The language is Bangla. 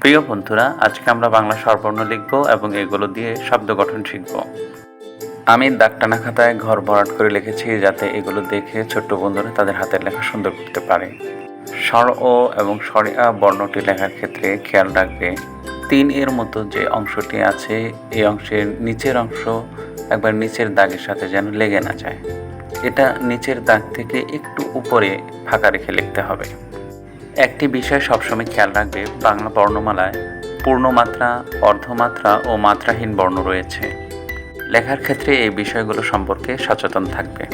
প্রিয় বন্ধুরা, আজকে আমরা বাংলা স্বরবর্ণ লিখব এবং এগুলো দিয়ে শব্দ গঠন শিখব। আমি দাগটানা খাতায় ঘর ভরাট করে লিখেছি যাতে এগুলো দেখে ছোট্ট বন্ধুরা তাদের হাতের লেখা সুন্দর করতে পারে। স্বর ও এবং স্বরে আ বর্ণটি লেখার ক্ষেত্রে খেয়াল রাখবে ৩ এর মতো যে অংশটি আছে এই অংশের নিচের অংশ একবার নিচের দাগের সাথে যেন লেগে না যায়। এটা নিচের দাগ থেকে একটু উপরে ফাঁকা রেখে লিখতে হবে। একটি বিষয় সবসময় খেয়াল রাখবে, বাংলা বর্ণমালায় পূর্ণমাত্রা, অর্ধমাত্রা ও মাত্রাহীন বর্ণ রয়েছে। লেখার ক্ষেত্রে এই বিষয়গুলো সম্পর্কে সচেতন থাকবে।